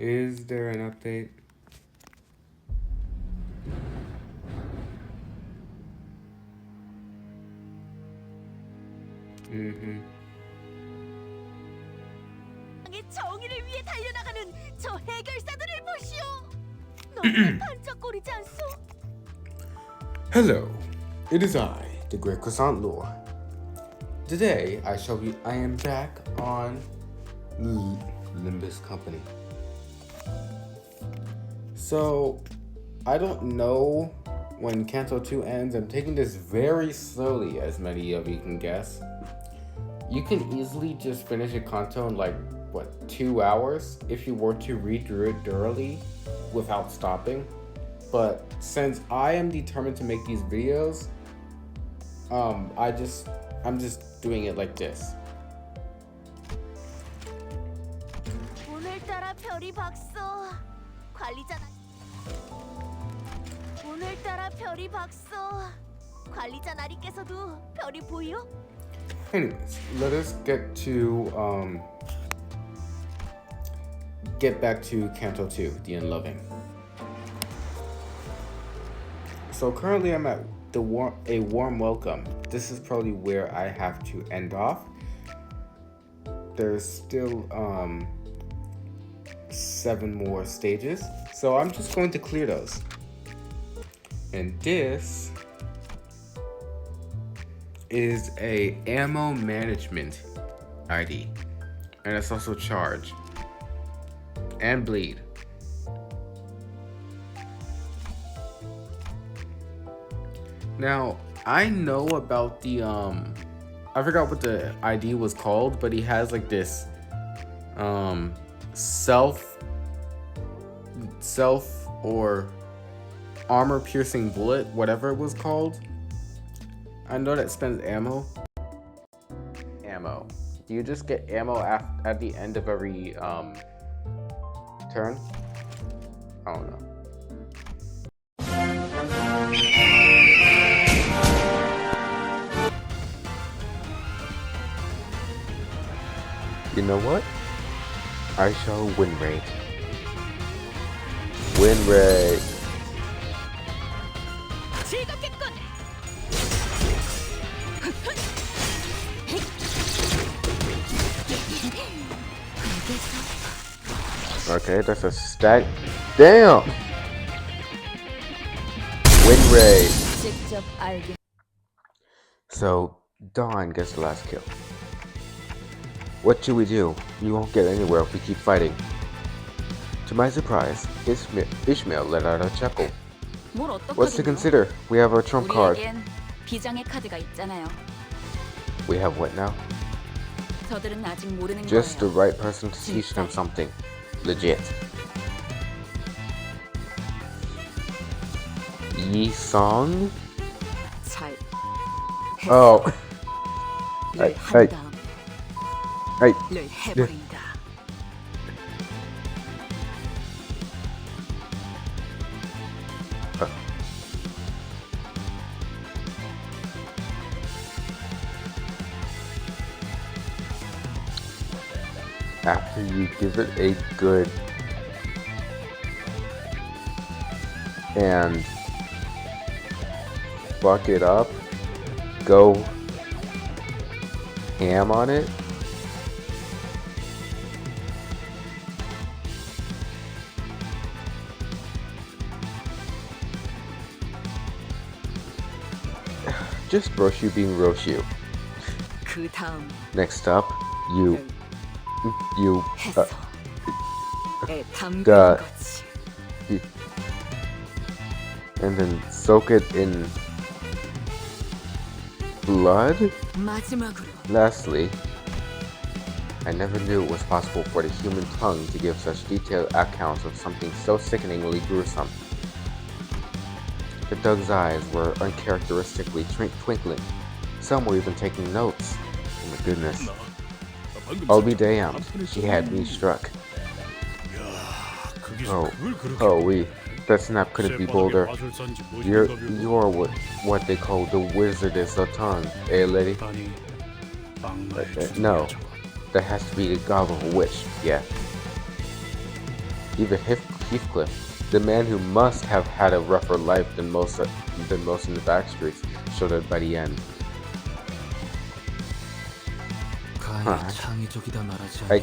Is there an update? Mm-hmm. 정의를 위해 달려나가는 저 해결사들을 보시오. 너무나 반짝거리지 않소? Hello, it is I, the great CroissantLore. Today, I am back on Limbus Company. So, I don't know when Kanto 2 ends. I'm taking this very slowly, as many of you can guess. You can easily just finish a Kanto in 2 hours if you were to read through it thoroughly without stopping. But since I am determined to make these videos, I'm just doing it like this. 오늘따라 별이 박소. 관리자 나리께서도 별이 보여? Anyways, let us get back to Kanto 2, The Unloving. So currently I'm at a warm welcome. This is probably where I have to end off. There's still 7 more stages, so I'm just going to clear those. And this is a ammo management ID, and it's also charge and bleed. Now I know about the I forgot what the ID was called, but he has like this self or armor piercing bullet, whatever it was called. I know that spends ammo. Do you just get ammo at the end of every turn? I don't know. You know what? I shall win rate. Win rate. Okay, that's a stack. Damn! Win rate. So, Dawn gets the last kill. What should we do? We won't get anywhere if we keep fighting. To my surprise, Ishmael let out a chuckle. What's to consider? We have our trump card. We have what now? Just the right person to teach them something. Legit. Yi Song? Oh. Hey. After you give it a good and fuck it up, go ham on it. Just Roshu being Roshu. Next up, you and then soak it in blood. Lastly, I never knew it was possible for the human tongue to give such detailed accounts of something so sickeningly gruesome. The Doug's eyes were uncharacteristically twinkling. Some were even taking notes. Oh my goodness. I'll be damned. She had me struck. That snap couldn't be bolder. You're what they call the wizardess of tongue, eh, lady? No, that has to be the god of a witch, yeah. even Heathcliff, the man who must have had a rougher life than most in the back streets, showed up by the end. I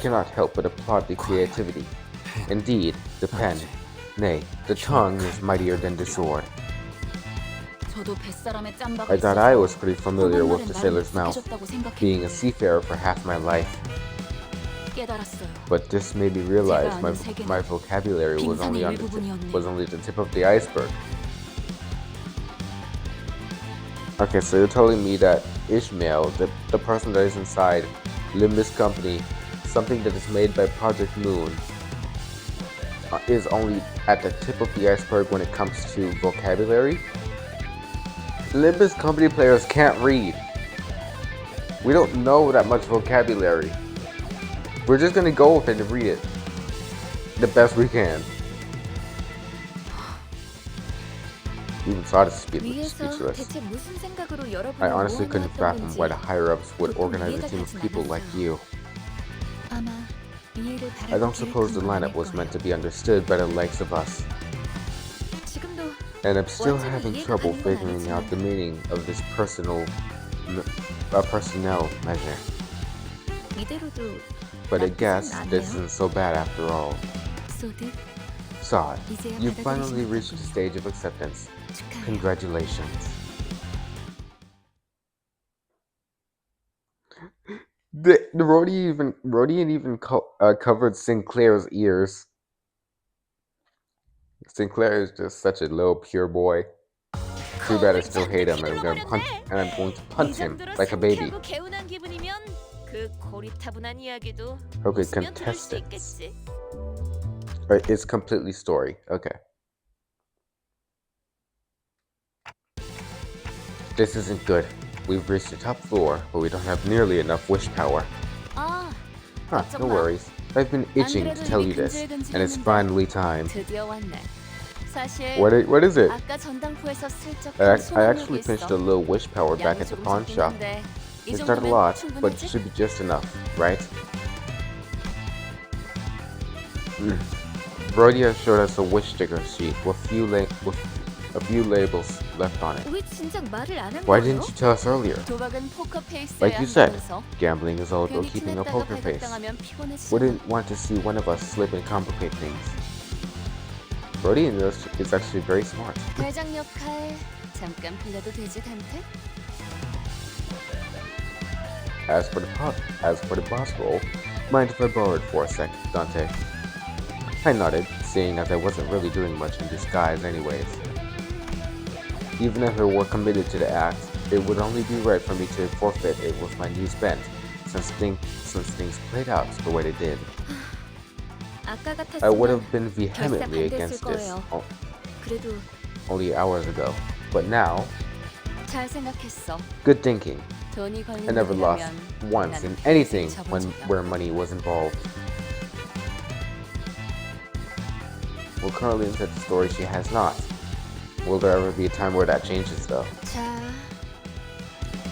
cannot help but applaud the creativity. Indeed, the pen, nay, the tongue is mightier than the sword. I thought I was pretty familiar with the sailor's mouth, being a seafarer for half my life. But this made me realize my vocabulary was only the tip of the iceberg. Okay, so you're telling me that Ishmael, the person that is inside Limbus Company, something that is made by Project Moon, is only at the tip of the iceberg when it comes to vocabulary? Limbus Company players can't read. We don't know that much vocabulary. We're just gonna go with it and read it the best we can. Even Sod is speechless. I honestly couldn't fathom why the higher-ups would organize a team of people like you. I don't suppose the lineup was meant to be understood by the likes of us. And I'm still having trouble figuring out the meaning of this personnel measure. But I guess this isn't so bad after all. Sod, you've finally reached the stage of acceptance. Congratulations. The Rodian even covered Sinclair's ears. Sinclair is just such a little pure boy. Too bad I still hate him, and I'm going to punch him like a baby. Okay, contestants. It's completely story. Okay. This isn't good. We've reached the top floor, but we don't have nearly enough wish power. No worries. I've been itching to tell you this, and it's finally time. What is it? I actually pinched a little wish power back at the pawn shop. It's not a lot, but it should be just enough, right? Brodia showed us a wish sticker sheet with a few labels left on it. Why didn't you tell us earlier? Like you said, gambling is all about keeping a poker face. Wouldn't want to see one of us slip and complicate things. Brody is actually very smart. As for the boss role, mind if I borrow it for a sec, Dante? I nodded, seeing as I wasn't really doing much in disguise anyways. Even if I were committed to the act, it would only be right for me to forfeit it with my new spend, since things played out the way they did. I would have been vehemently against this only hours ago, but now, good thinking. I never lost once in anything where money was involved. Well, currently inside the story she has not. Will there ever be a time where that changes though?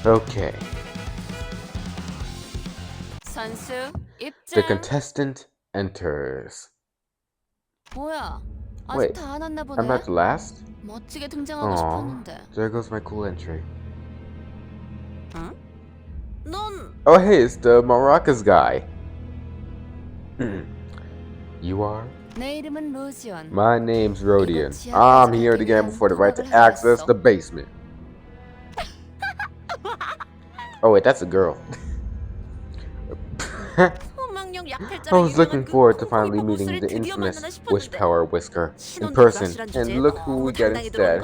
Okay. The contestant enters. Wait, I'm not the last? Aww, there goes my cool entry. Oh hey, it's the Maracas guy. You are? My name's Rodian. I'm here to gamble for the right to access the basement. Oh wait, that's a girl. I was looking forward to finally meeting the infamous Wish Power Whisker in person, and look who we get instead.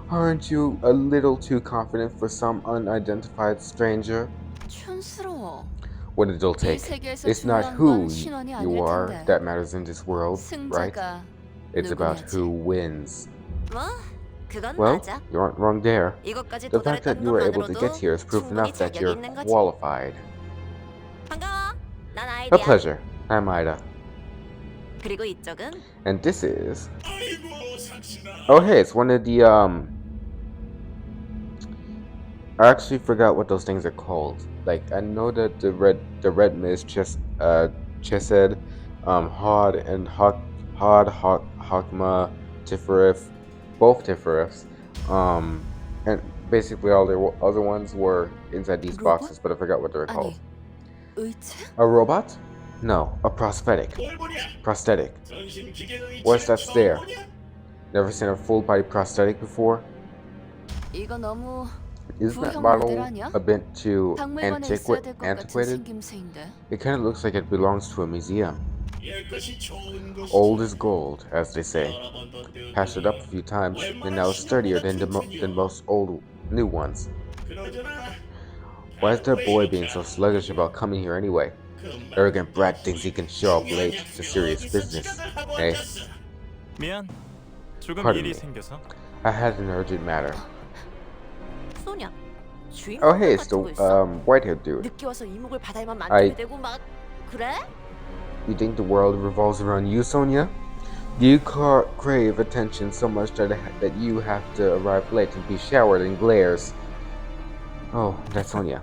Aren't you a little too confident for some unidentified stranger? What it'll take. It's not who you are that matters in this world, right? It's about who wins. Well, you aren't wrong there. The fact that you were able to get here is proof enough that you're qualified. A pleasure. I'm Ida. And this is... Oh hey, it's one of the I actually forgot what those things are called. Like, I know that the red mist chesed Hod and Hakma, Tiferet, both Tifereths. And basically all the other ones were inside these Robot? boxes, but I forgot what they were called. 아니, 의체? A robot? No, a prosthetic. Prosthetic. What's that there? Never seen a full body prosthetic before? 이거 너무 Isn't that 부형 model 모델 아니야? a bit too 박물관에 있어야 될 것 같은 antiquated? 생김새인데. It kind of looks like it belongs to a museum. Old is gold, as they say. Patched it up a few times, and now it's sturdier than most old new ones. Why is that boy being so sluggish about coming here anyway? Arrogant brat thinks he can show up late to serious business. Hey, 미안. 조금 Pardon 일이 me. 생겨서. I had an urgent matter. 소냐, Oh hey, 주인공 it's the 같은 거 있어? white-haired dude. 늦게 와서 이목을 바다에만 I- 만들게 되고 막 그래? You think the world revolves around you, Sonya? Do you crave attention so much that you have to arrive late and be showered in glares? Oh, that's Sonya.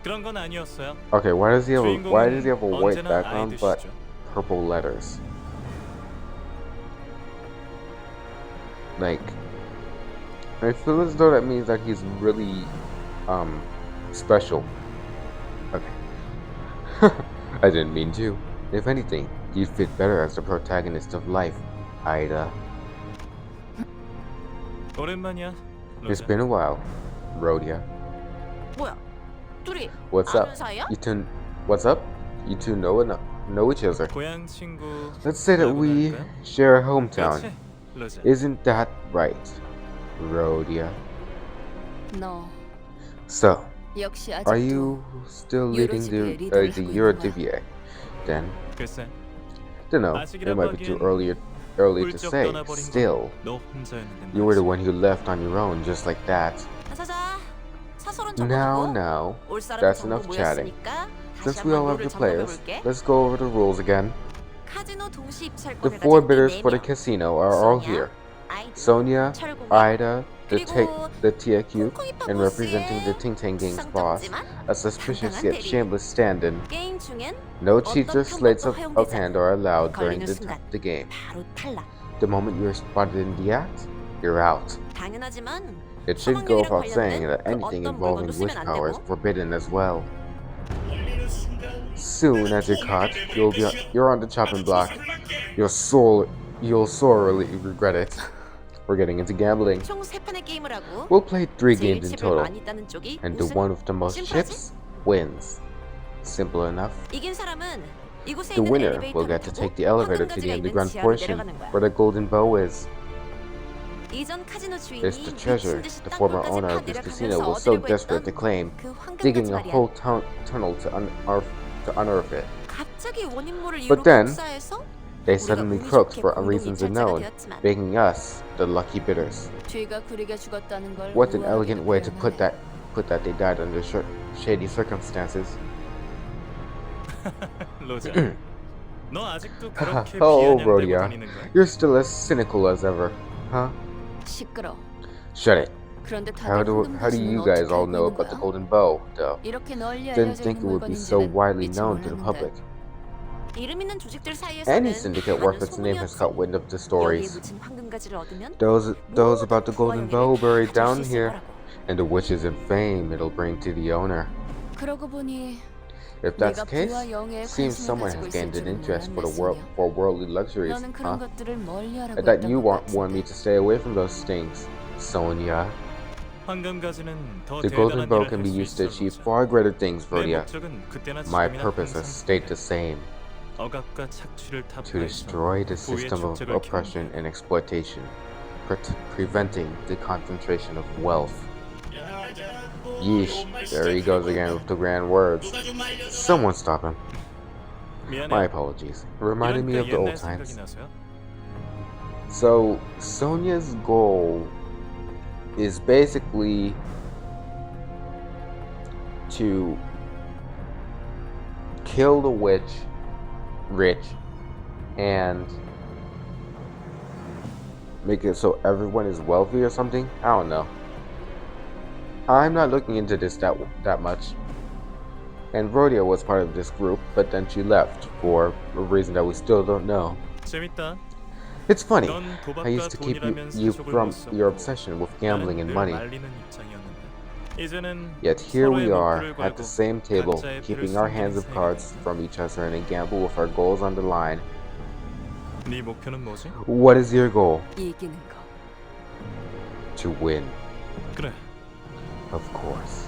그런 건 아니었어요. Okay, why does he have a white 언제나 background but 아이드시죠. purple letters? Like, I feel as though that means that he's really special. Okay. I didn't mean to. If anything, you'd fit better as the protagonist of life, Ida. 오랜만이야. It's 로제. been a while, Rhodia. 뭐야? 둘이 What's up? 아는 사이야? What's up? You two know each other. 고향 친구. Let's say that we share a hometown. 그렇지, 로제. Isn't that right, Rhodia? 너 So, 역시 are 아직도 you still leading Eurodivier the 리더를 하고 있는 Eurodivier? Then, 글쎄. dunno. It might be too early to 훌쩍 say. 떠나버린 Still, 건 너 혼자였는데 you were the 말이지. one who left on your own, just like that. 자자자 사설은 Now, 접어두고 now, 올 사람은 that's 전부 enough chatting. 모였으니까 다시 Since we all 한번 have the 룰을 players, 점검해볼게. let's go over the rules again. 카지노 동시 The 입찰권을 four 가진 bidders 네 for the 명. casino are all 소냐, here. 아이드, Sonya, 철공이, Ida, 그리고 the TAQ, 콩콩이파 and representing the 보스의 Ting Tang Gang's boss, 상점지만 a suspicious 당당한 yet 대리. shameless stand-in. 게임 중엔 No cheats or 어떤 slates 방법도 of hand are allowed during 걸리는 순간 the game. 바로 탈락. The moment you're spotted in the act, you're out. 당연하지만 It should go 사망력이랑 without saying 관련된 that 그 anything 어떤 involving 물건도 witch 쓰면 안 power is 되고. forbidden as well. Soon as you're caught, you're on the chopping block. You'll sorely regret it. We're getting into gambling. 총 3판의 게임을 하고 We'll play 3 제일 games in 칩을 total, 많이 따는 쪽이 and the 우승. one with the most 심플하지? chips wins. Simple enough. 이긴 사람은 이곳에 The 있는 winner will 엘리베이터를 get to 타고 take the elevator to the 황금가지가 있는 underground 지하로 portion 내려가는 거야. where the golden bow is. 이전 카지노 주인이 It's the treasure 미친 듯이 the former 땅굴까지 owner of this 파내려 casino 가면서 was so 얻으려고 desperate to 했던 claim, 그 황금가지 digging a 말이야. whole tunnel to unearth it. 갑자기 원인모를 But 이유로 then, 복사해서 They 우리가 suddenly 운이 croaked 좋게 for 공동 reasons 입찰자가 unknown, 되었지만 making us the lucky bidders. 뒤가 구리게 죽었다는 걸 What an 우아하게도 elegant way to put 표현하네. that they died under shady circumstances. 로제. 너 아직도 그렇게 Oh, 비아냥대고 Rhodia, 다니는 거야? you're still as cynical as ever, huh? 시끄러. Shut it. 그런데 How 다들 do you 황금가지는 guys 어떻게 all 알고 know 있는 about the 거야? golden bow, though? 이렇게 널리 Didn't 알려져 think 있는 it would be so 물건인지는 widely 미처 known to the 몰랐는데. public. 이름 있는 조직들 Any 사이에서는 syndicate 많은 worth its name has 소문이었지. caught wind of the 여기에 stories. 묻힌 황금가지를 얻으면 Those about the golden bow buried down 가질 수 있을 here, 거라고. and the riches and fame it'll bring to the owner. 그러고 보니 If that's 네가 the case, 부와 영예에 seems 관심을 someone 가지고 has 있을 gained an 줄은 interest 몰랐네, 소녀. for worldly luxuries, 너는 huh? 그런 것들을 멀리하라고 That 했던 you 것 want me 같은데. to stay away from those things, Sonya. 황금가지는 더 The golden 대단한 bow 일을 can 할 be 수 used to 있어, achieve 로제. far greater things, 내 Rhodia. 목적은 그때나 My 지금이나 purpose has 항상 stayed the same, 억압과 착취를 to 타파해서 destroy the 부의 system of 축적을 oppression 경계하고 and exploitation, preventing the concentration of wealth. Yeesh, there he goes again with the grand words. Someone stop him. 미안해. My apologies. It reminded me of the 옛날 old 생각이 times. 나서요? So, Sonya's goal is basically to kill the rich, and make it so everyone is wealthy or something? I don't know. I'm not looking into this that much. And Rhodia was part of this group, but then she left for a reason that we still don't know. 재밌다. It's funny. 넌 I 도박과 used to keep 돈이라면 you 사족을 from 못 your 썼고 obsession with gambling and 나는 늘 money. 말리는 입장이었는데 이제는 Yet here 서로의 we are 목표를 at 걸고 the same table, 각자의 패를 keeping our hands of 숨기는 cards 세계다. from each other and a gamble with our goals on the line. 네 목표는 뭐지? What is your goal? 이기는 거. To win, 그래. of course.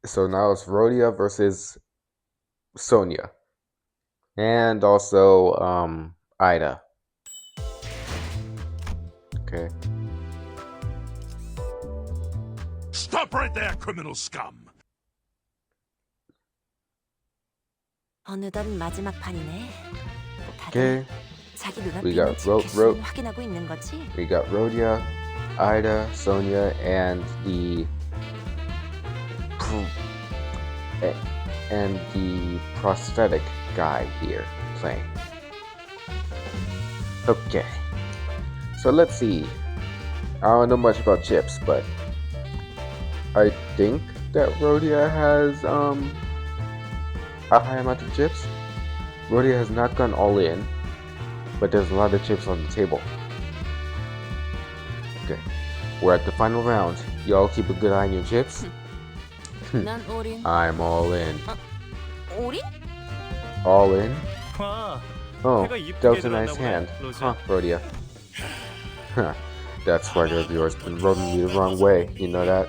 So now it's Rhodia versus Sonya. And also, Ida. Okay. Stop right there, criminal scum! 어느덧 마지막 판이네. Okay. 다들 자기 We 눈앞에 got 있는 집게수는 확인하고 있는 거지? We got Rhodia, Ida, Sonya, and the prosthetic guy here playing. Okay. So let's see. I don't know much about chips, but I think that Rhodia has a high amount of chips. Rhodia has not gone all in, but there's a lot of chips on the table. Okay, we're at the final round. Y'all keep a good eye on your chips. 난 올인. I'm all in. 올인? All in? 와, Oh, 해가 이쁘게 that was a nice 들어왔나 hand. 보네, 로즈. Huh, Rhodia. Huh, that swagger of yours been rubbing me the wrong way. You know that?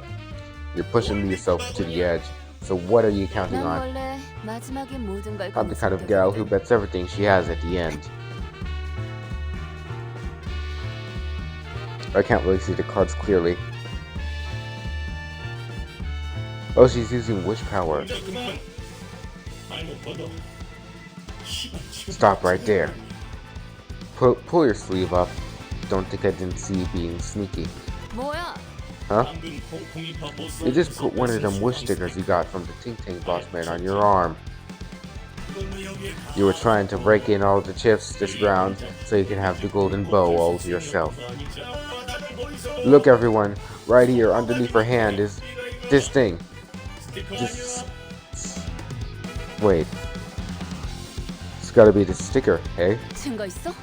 You're pushing yourself to the edge. So what are you counting 난 on? 원래 마지막에 모든 걸 I'm the 거는 kind of gal who 성격이거든. bets everything she has at the end. I can't really see the cards clearly. Oh, she's using wish power. Stop right there. Pull your sleeve up. Don't think I didn't see you being sneaky. 뭐야? Huh? You just put one of them wish stickers you got from the Ting Ting boss man on your arm. You were trying to break in all the chips this round so you can have the golden bow all to yourself. Look everyone, right here underneath her hand is this thing. Wait. It's gotta be the sticker, hey? 증거 있어?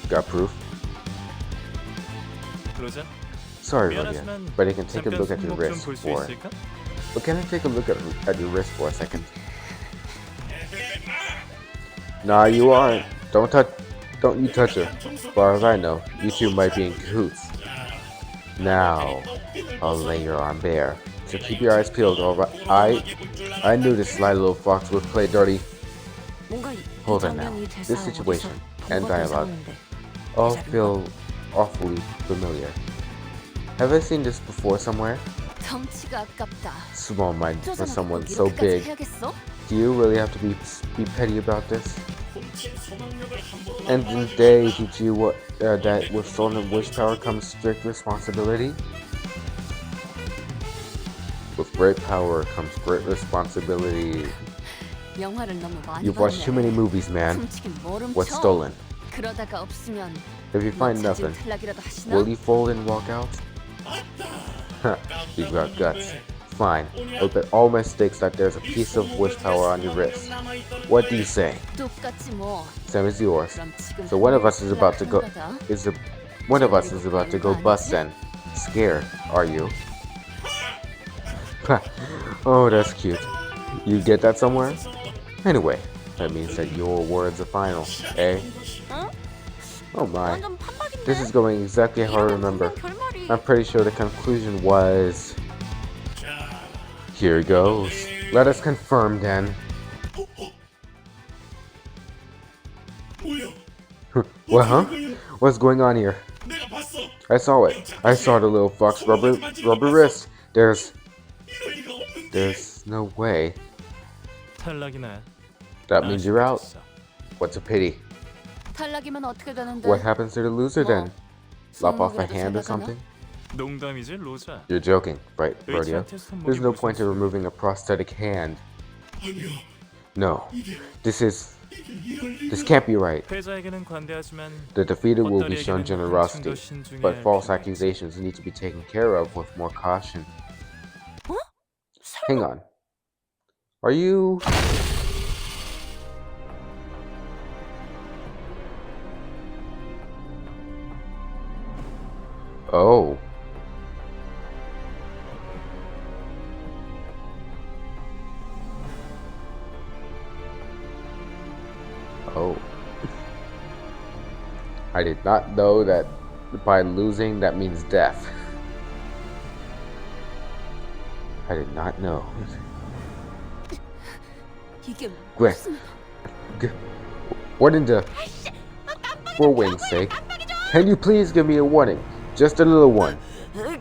Got proof? 로즈, Sorry, Rhodia, 미안하지만 but I can take a 잠깐 look at your 손목 wrist 좀 볼 수 for 있을까? But can I take a look at your wrist for a second? Nah, you aren't. Don't you touch her. As far as I know, you two might be in cahoots. Now, I'll lay your arm bare. So keep your eyes peeled, alright? I knew this sly little fox would play dirty. 뭔가 이 Hold on now. 장면이 This 대사 situation 어디서 and 본 것 dialogue 이상한데. all 대사는 feel awfully familiar. Have I seen this before somewhere? 덩치가 아깝다. Small mind for 쪼잔하게 someone 꼭 so 이렇게까지 big. 해야겠어? Do you really have to be petty about this? And in day, did you that with stolen wish power comes strict responsibility? With great power comes great responsibility. 영화를 너무 많이 You've watched too many movies, man. 훔치긴 뭘 훔쳐? What's stolen? 그러다가 없으면 If you 너 find 자진 nothing, 탈락이라도 하시나? will you fold and walk out? Huh, you got guts. Fine. I'll bet all my stakes that there's a piece of wish power on your wrist. What do you say? 똑같지 뭐. Same as yours. 그럼 지금 So one of us is about to go. 탈락하는 거다. One of us is about to go bust then. Scared, are you? Oh, that's cute. You get that somewhere? Anyway, that means that your words are final, eh? 응? Oh my. 완전 판박인데? This is going exactly how I remember. 이러면 분명 결말이 I'm pretty sure the conclusion was... Here goes. Let us confirm then. What, huh? What's going on here? I saw it. I saw the little fox rubber wrist. There's no way. 탈락이네. That means you're out. 아쉽겠어. What's a pity? 탈락이면 어떻게 되는데? What happens to the loser then? Lop off a 손목이라도 hand or 잘라가나? something? 농담이지, 로즈. You're joking, right, Rodeo? 의지한테 손목이 There's no 무슨 point in removing a prosthetic hand. No, this is This can't be right. 패자에게는 관대하지만 The defeated will be shown 헛다리에게는 generosity, 한층 더 신중해야 but 할 false 필요가 있지. accusations need to be taken care of with more caution. 어? Hang 설마 on. Are you... Oh. Oh. I did not know that by losing that means death. I did not know. 이게 Quick. 무슨 What in the... For wing's sake, can you please give me a warning? Just a little one.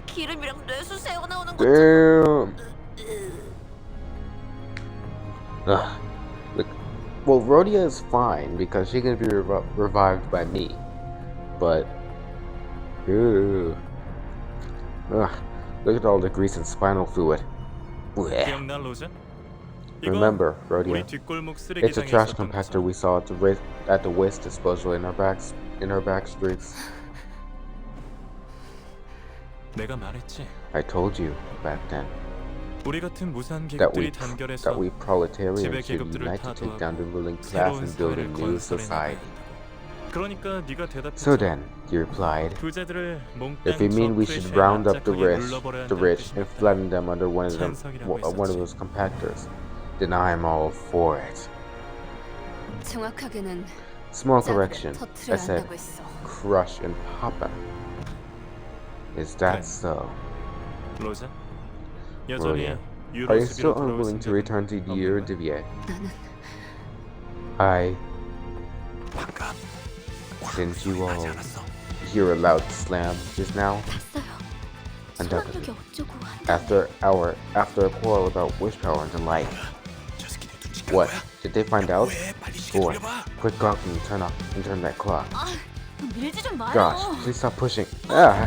기름이랑 뇌수새가 나오는 거. Damn. Ugh. Look, well, Rhodia is fine because she can be revived by me. But, ugh. Ugh. Look at all the grease and spinal fluid. Blech. 기억나 로즈? Remember, 우리 Rhodia, 뒷골목 it's 쓰레기장에 a trash 있었던 compactor 거잖아. we saw at the waste disposal in our back streets. 내가 말했지. I told you back then 우리 같은 무사한 that we 계급들이 단결해서 we proletarians 지배 should 계급들을 unite to take down the ruling class 새로운 and build a 사회를 new 건설해 society. 나가야 그러니까 네가 대답했지. So then, he replied, 부자들을 if you mean we should round up the rich and flatten them under one of those compactors, then I'm all for it. 정확하게는 Small correction, I 터트려야 said 한다고 했어. crush and pop them. Is that 그래. so? 로즈? 여전히 Are you 유로 still 수비로 돌아올 unwilling to 생각은 return to the 없는 거야? Eredivisie? 나는 I... 방금 Didn't you all 하지 않았어? hear a loud slam just now? 봤어요. Undoubtedly. 소환력이 어쩌고 한다. After a quarrel about wish power and the like. 저 새끼들 눈치 What? 거야? Did they find out? 왜 빨리 시계 Boy, 돌려봐? quit gawking and turn that clock. 아, 밀지 좀 마요. Gosh, please stop pushing. Ah!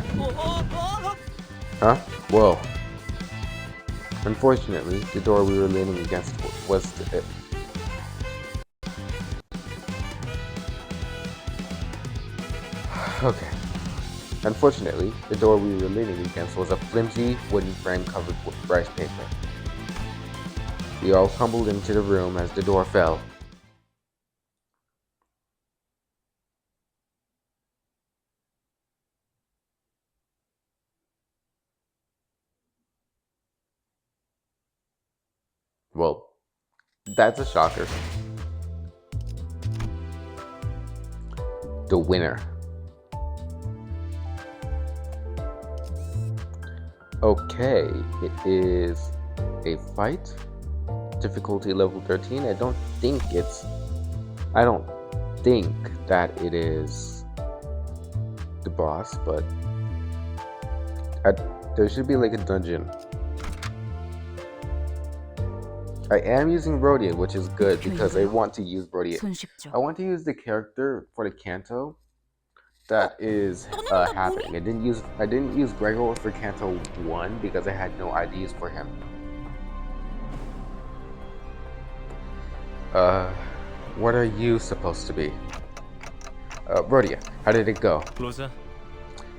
Huh? Whoa. Unfortunately, the door we were leaning against was it. Okay. Unfortunately, the door we were leaning against was a flimsy wooden frame covered with rice paper. We all tumbled into the room as the door fell. Well, that's a shocker. The winner. Okay, it is a fight. Difficulty level 13. I don't think that it is the boss, but there should be like a dungeon. I am using Rhodia, which is good because I want to use Rhodia. 손쉽죠. I want to use the character for the Kanto that is happening. I didn't use Gregor for Kanto 1 because I had no IDs for him. What are you supposed to be? Rhodia, how did it go? 로즈.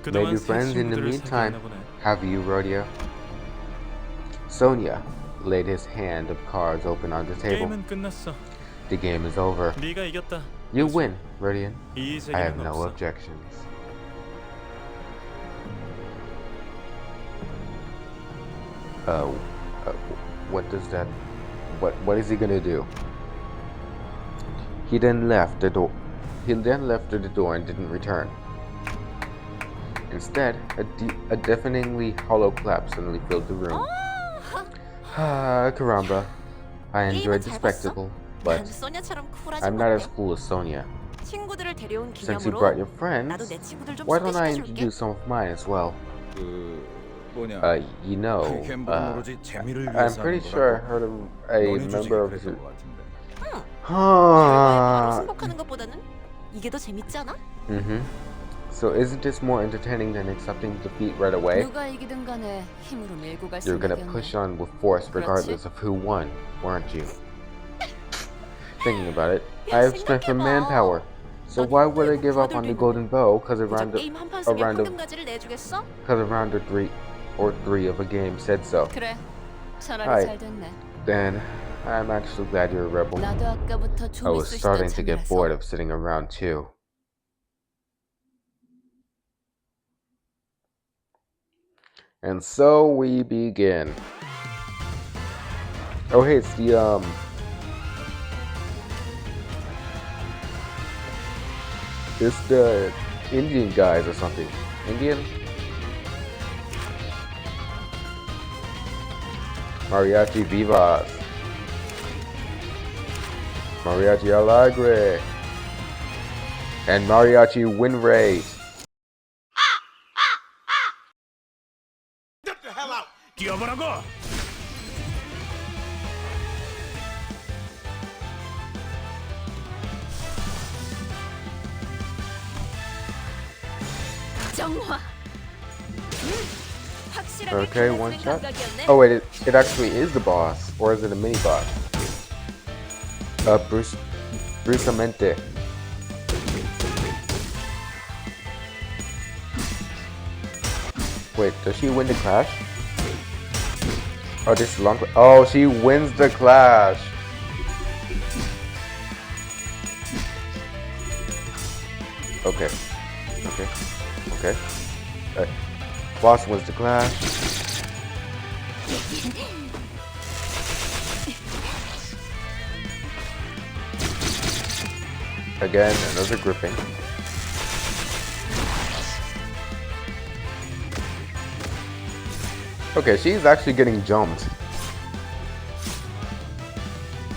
Maybe 그동안 새 friends in the 친구들을 meantime. 사귀었나 보네. Have you, Rhodia? Sonya laid his hand of cards open on the table. 게임은 끝났어. The game is over. 네가 이겼다. You win, Rodian. 이 I have 세계는 no 없어. objections. What does that... What is he gonna do? He then left the door. He then left through the door and didn't return. Instead, a deafeningly hollow clap suddenly filled the room. Ah, caramba. I enjoyed the spectacle, 난 but 소냐처럼 쿨하지 I'm not as 못해. cool as Sonya. 친구들을 데려온 Since you brought 기념으로 your friends, 나도 내 친구들 좀 why don't I 소개시켜줄게. introduce some of mine as well? 뭐냐? You know, 갬블은 오로지 재미를 I'm 위해서 pretty 하는 sure I 거라고. heard of a 너네 조직이 member of 그랬던 the... 것 같은데. 결과에 바로 Huh. 승복하는 것보다는 이게 더 재밌지 않아? So isn't this more entertaining than accepting defeat right away? 누가 이기든 간에 힘으로 밀고 갈 You're gonna 생각이었네. push on with force regardless of who won, weren't you? Thinking about it, I have strength and manpower. So why would I give up on the golden bow because 고작 around 게임 한 판 쓰면 around 황금가지를 내주겠어? the 3 of a game said so? 그래, 차라리 Alright. 잘 됐네. Then I'm actually glad you're a rebel. 나도 아까부터 I 좀 was 있으시던 starting to get bored 참이라서. of sitting around too. And so we begin. Oh hey, it's the Indian guys or something. Indian? Mariachi Vivas. Mariachi Alegre. And Mariachi Winray. Get the hell out! 뛰어보라고! 정화. 확실하게 Okay, 끝났으면 one shot. 감각이었네. Oh wait, it actually is the boss, or is it a mini boss? Brusamente. Wait, does she win the clash? Oh, this is long. Oh, she wins the clash. Okay. Boss wins the clash. Again, another gripping. Okay, she's actually getting jumped.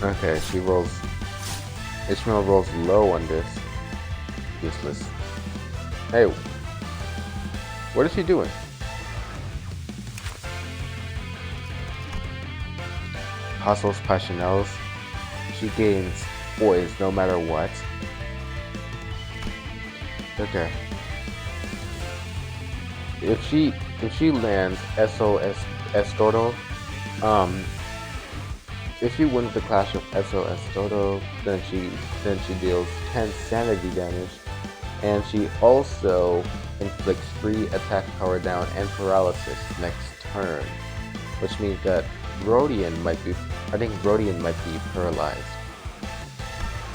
Okay, she rolls. Ishmael rolls low on this. Useless. Hey, what is she doing? Pasos Passionels. She gains poise no matter what. Okay. If she lands SOS Todo, if she wins the Clash of SOS Todo, then she deals 10 sanity damage, and she also inflicts free attack power down and paralysis next turn, which means that Rodian might be paralyzed.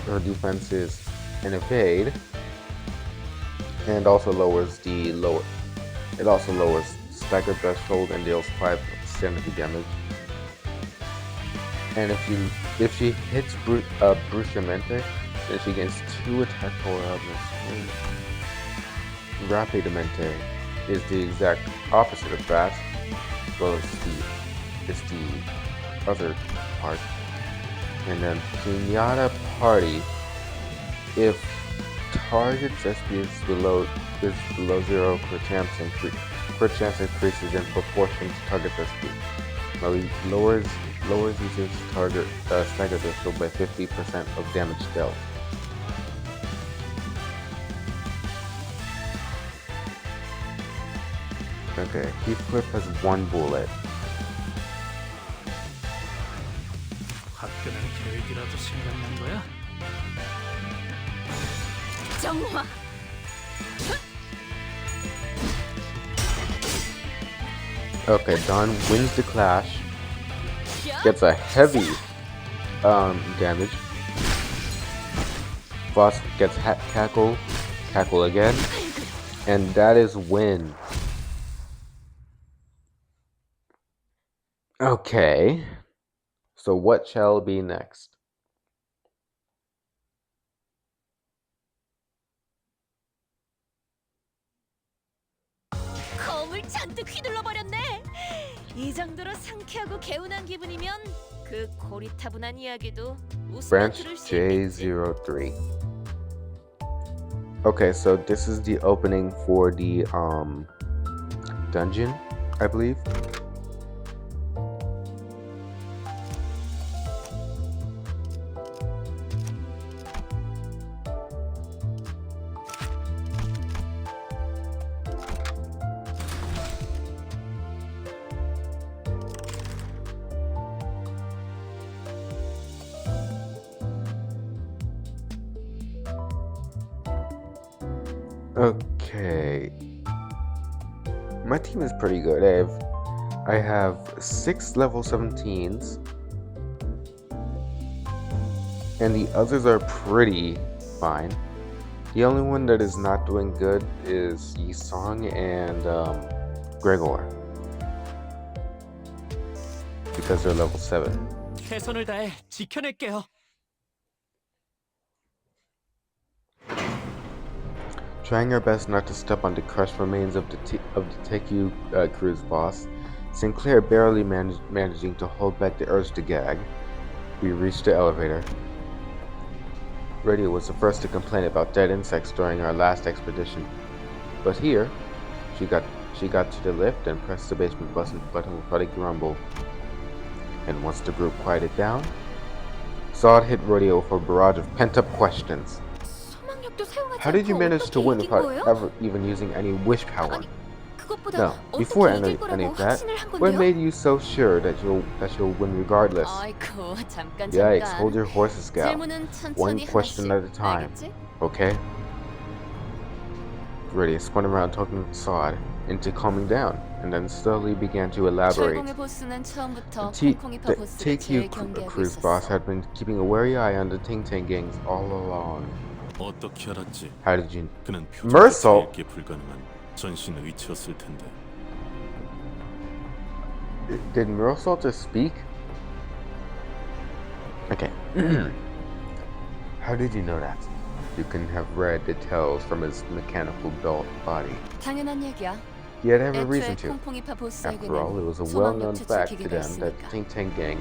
Her defense is an evade, and also lowers it also lowers stagger threshold and deals 5 sanity damage. And if she hits Brusamente, then she gains 2 attack power up next turn. Rapidamente is the exact opposite of that. Well, it's the other part. And then Pinata Party. If target's SP is below 0, crit chance increases in proportion to target SP. Lowers users target stagger threshold by 50% of damage dealt. Okay, Heathcliff has 1 bullet. 화끈한 계획이라도 생각난 거야? 정화. Okay, Dawn wins the clash, gets a heavy damage. Boss gets cackle again, and that is win. Okay, so what shall be next? 검을 잔뜩 휘둘러 버렸네. 이 정도로 상쾌하고 개운한 기분이면 그 고리타분한 이야기도 웃으며 Branch 들을 수 있겠지. J03. Okay, so this is the opening for the dungeon, I believe. Okay. My team is pretty good. I have 6 level 17s. And the others are pretty fine. The only one that is not doing good is Yisong and Gregor. Because they're level 7. 최선을 다해 지켜낼게요. Trying our best not to step on the crushed remains of the Teku crew's boss, Sinclair barely managing to hold back the urge to gag, we reached the elevator. Radio was the first to complain about dead insects during our last expedition. But here, she got to the lift and pressed the basement button without a grumble. And once the group quieted down, Zod hit Radio with a barrage of pent-up questions. How did you manage to win without ever even using any wish power? No, before any of that, what made you so sure that you'll win regardless? Yikes, hold your horses, gal. One question at a time, okay? Radio spun around talking Zod into calming down, and then slowly began to elaborate. The TQ crew's boss had been keeping a wary eye on the Ting Tang gangs all along. 어떻게 알았지? How did you... 그는 Mersault? 표정이 불가능한 전신 의치였을 텐데. Did Mersault just speak? Okay. How did you know that? You can have read the tells from his mechanical body. 당연한 얘기야. He had every reason 애초에 to. 콩콩이파 After all, it 보스에게는 was a well-known 소망력 fact to 투척기기가 them that the 있으니까. Ting Tang gang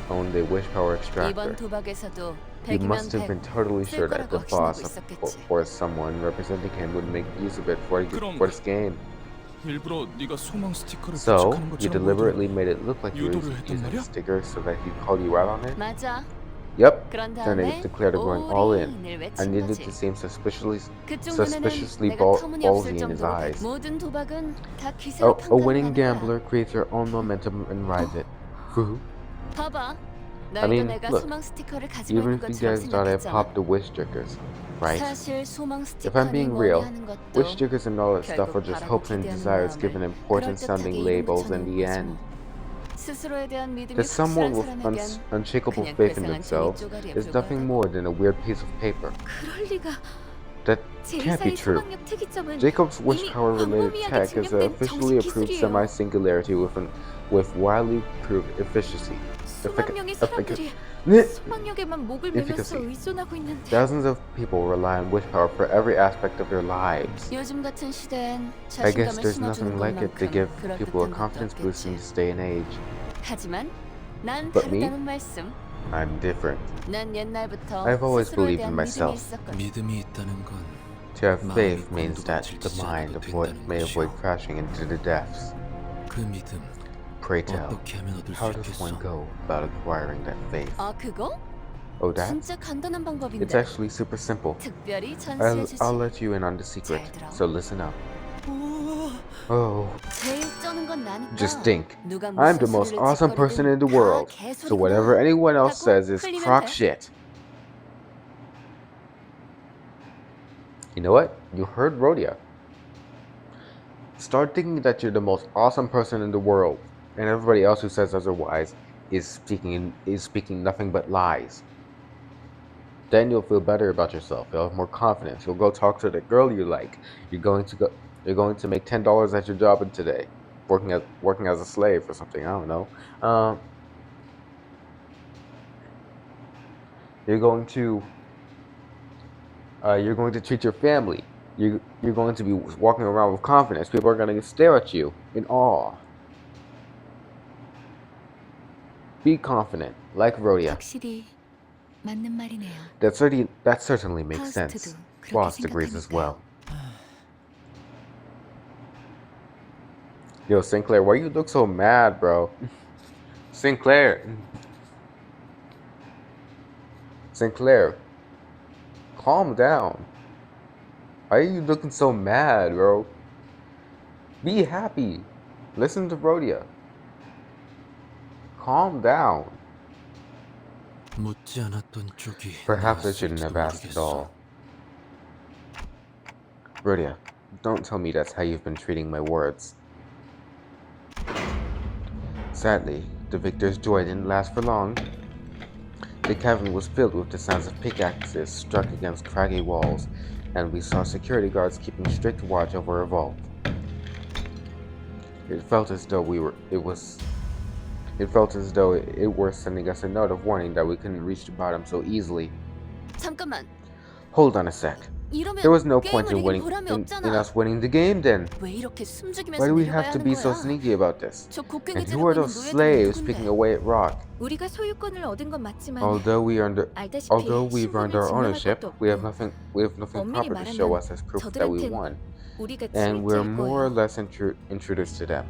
owned the wish power extractor. 이번 도박에서도 He 100이면 must have 100 been totally sure that the 거라고 boss 확신하고 있었겠지. or someone representing him would make use of it for this game. 일부러 네가 소망 스티커를 So, 부착하는 you 것처럼 deliberately made it look like you were 유도를 했단 using 말이야? a sticker so that he'd call you out on it? 맞아. Yep. 그런 Then they 다음에 declared it going all in. 올인을 I 외친 needed 거지. to seem 그쪽 눈에는 suspiciously 내가 ballsy 터무니없을 in his 정도로 eyes. 모든 도박은 다 기세로 A winning 판단을 하는 gambler 거야. creates their own momentum and rides it. Who? 봐봐. I 너희도 mean, 내가 look, 소망 스티커를 가지고 even 있는 if you 것처럼 guys thought I 생각했잖아. popped the wish stickers, right? 사실 소망 If I'm 스티커는 being 뭐니 real, 하는 것도 wish stickers and all that stuff are 결국 just 바라고 hopes and 기대하는 desires 마음을 given important sounding 그럴듯하게 이름 labels in the 붙여놓은 end. 거지 뭐. 스스로에 대한 믿음이 That someone 확실한 with 사람에겐 unshakable 그냥 faith in 괴상한 themselves 종이 is 쪼가리에 nothing 불과하다고. more than a weird piece of paper. 그럴 리가. That can't be 제2사의 true. 소망력 특이점은 Jacob's wish 이미 power related 광범위하게 tech is 증명된 officially 정식 approved 기술이에요. semi-singularity with widely proved efficiency. 수만 명의 사람들이 소망력에만 목을 efficacy. 매면서 의존하고 있는데 Thousands of people rely on wish power for every aspect of their lives. 요즘 같은 시대엔 I guess 자신감을 there's 심어주는 nothing like it to give 것만큼 people a 그럴듯한 것도 confidence boost in 없겠지. this day and age. 하지만 난 But me? 다르다는 말씀. I'm different. 난 옛날부터 I've always 스스로에 believed in 대한 믿음이 myself. 있었거든. 믿음이 있다는 건 To have faith 마음이 means that 곤두박질 the mind 짓지 may 않아도 avoid 된다는 crashing into the depths. 그 믿음 Pray tell, 어떻게 하면 얻을 how 수 does one 있겠어? go about acquiring that faith? 아 그거? Oh, that? 진짜 간단한 방법인데. It's actually super simple. 특별히 전수해주지. I'll let you in on the secret, 잘 들어. so listen up. Oh, 제일 쩌는 건 나니까. just think. 누가 I'm the 무슨 most 소리를 awesome 짓거리든 person in the 다 world, 개소리구나 so whatever anyone else 하고 says is 풀리면 crock 돼. shit. You know what? You heard Rhodia. Start thinking that you're the most awesome person in the world, and everybody else who says otherwise is speaking nothing but lies. Then you'll feel better about yourself. You'll have more confidence. You'll go talk to the girl you like. You're going to make $10 at your job today, working as a slave or something. I don't know. You're going to treat your family. You're going to be walking around with confidence. People are going to stare at you in awe. Be confident, like Rhodia. 확실히 맞는 말이네요. That certainly makes sense. 파우스트도 그렇게 Ross agrees as 생각하니까요. well. Yo, Sinclair, why you look so mad, bro? Sinclair, calm down. Why are you looking so mad, bro? Be happy. Listen to Rhodia. Calm down. 묻지 않았던 쪽이 Perhaps I shouldn't have asked at all. Rhodia, don't tell me that's how you've been treating my words. Sadly, the victor's joy didn't last for long. The cavern was filled with the sounds of pickaxes struck against craggy walls, and we saw security guards keeping strict watch over a vault. It felt as though it were sending us a note of warning that we couldn't reach the bottom so easily. 잠깐만. Hold on a sec. 이러면 There was no point 게임을 in 이긴 보람이 in 없잖아. us winning the game then. 왜 이렇게 Why 숨죽이면서 do we 내려가야 have to 하는 be so 거야? sneaky about this? 저 곡괭이 And who 찌르고 are 있는 those 노예들은 slaves 누군데? picking away at rock? 우리가 소유권을 얻은 건 맞지만 Although we've earned our ownership, 것도 we have 없고 nothing 엄밀히 proper to show 말하면 us as proof that we 저들한텐 won, 우리가 and we're 침입자일 more or 거예요. less intruders to them.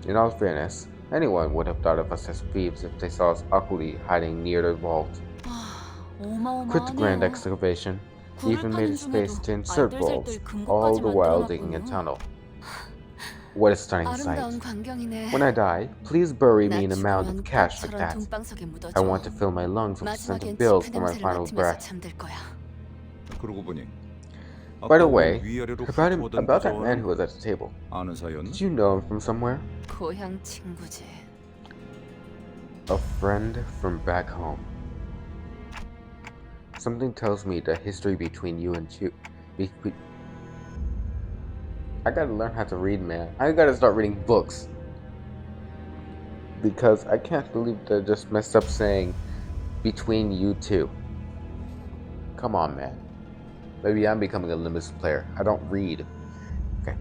In all fairness, anyone would have thought of us as thieves if they saw us awkwardly hiding near the vault. Quit the grand 어마어마하네요. excavation. 굴을 He even made a 파는 space 중에도 to insert vaults, 알뜰살뜰 all 금고까지 the while digging a 만들어놨군요. tunnel. What a stunning sight. 아름다운 광경이네. When I die, please bury me in a 나 mound 죽으면 of cash like 꽃처럼 that. 돈방석에 묻어줘. I want to fill my lungs with the scent 마지막엔 of bills 지폐 for my 냄새를 final 맡으면서 breath. 잠들 거야. 그러고 보니 By the way, 위아래로 about that man who was at the table. 아는 사이였나? Did you know him from somewhere? 고향 친구지. A friend from back home. Something tells me the history between you and Chu. I gotta learn how to read, man. I gotta start reading books. Because I can't believe they just messed up saying between you two. Come on, man. Maybe I'm becoming a Limbus player. I don't read. Okay.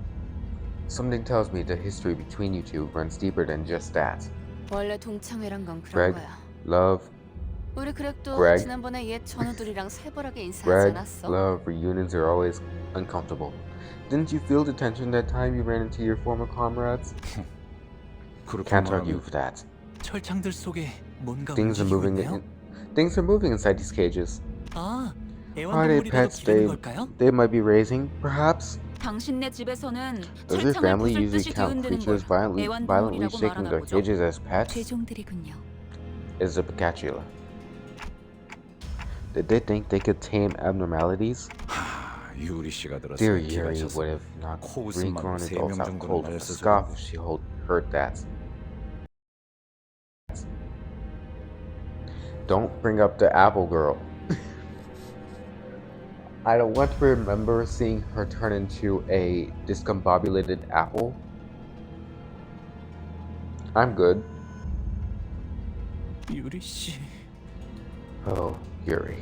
Something tells me the history between you two runs deeper than just that. 원래 동창회란 건 그런 Greg, 거야. love, 우리 그렉도 Greg. 지난번에 옛 전우들이랑 살벌하게 인사하지 Greg, 않았어? love, reunions are always uncomfortable. Didn't you feel the tension that time you ran into your former comrades? Can't argue with that. 철창들 속에 뭔가 Things are 움직이고 moving. 있네요. Things are moving inside these cages. 아, Are they 애완동물이라도 pets 기르는 걸까요? they might be raising, perhaps? 당신네 집에서는 Does your 철창을 family usually 부술듯이 count 뒤흔드는 걸 creatures violently 애완동물이라고 shaking 말하나 their 보죠. cages as pets? 죄종들이군요. Is a Picatula. Did they think they could tame abnormalities? 유리 씨가 들었어. Dear Yuri would have knocked 코웃음만 3 grown 세 adults 명 out 정도는 cold with a 날려서 scoff if she heard that. Don't bring up the apple girl. I don't want to remember seeing her turn into a discombobulated apple. I'm good. 유리 씨. Oh, Yuri.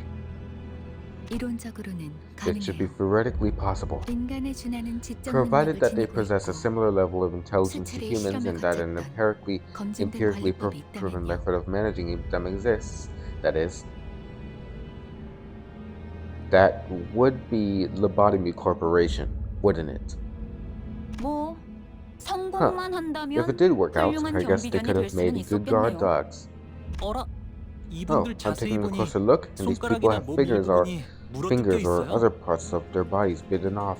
이론적으로는 It should be 가능해요. theoretically possible, 인간에 준하는 지적 provided 능력을 that they 지니고 possess a 있고 similar level of intelligence to 수차례 humans and 실험에 that an 거쳤던 검증된 empirically 관리법이 proven 있다면요. method of managing them exists. That would be Lobotomy Corporation, wouldn't it? 뭐 성공만 한다면 If it did work out, 훌륭한 I guess they 경비견이 could 될 have 수는 made good guard 있었겠네요. dogs. 어라, Oh, 이분들 I'm 자세히 taking a 보니 closer look, and these people 손가락이나 have 몸 fingers or 일부분이 물어뜯겨 other 있어요. parts of their bodies bitten off.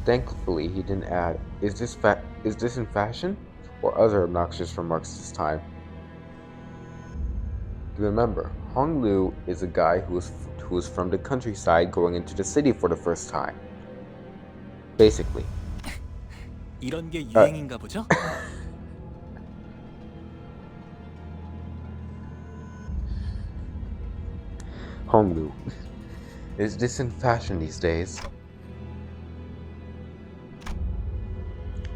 Thankfully, he didn't add, is this in fashion? Or other obnoxious remarks this time. Remember, Hong Lu is a guy who is from the countryside going into the city for the first time. Basically. 이런 게 유행인가 보죠? Hong Lu. Is this in fashion these days?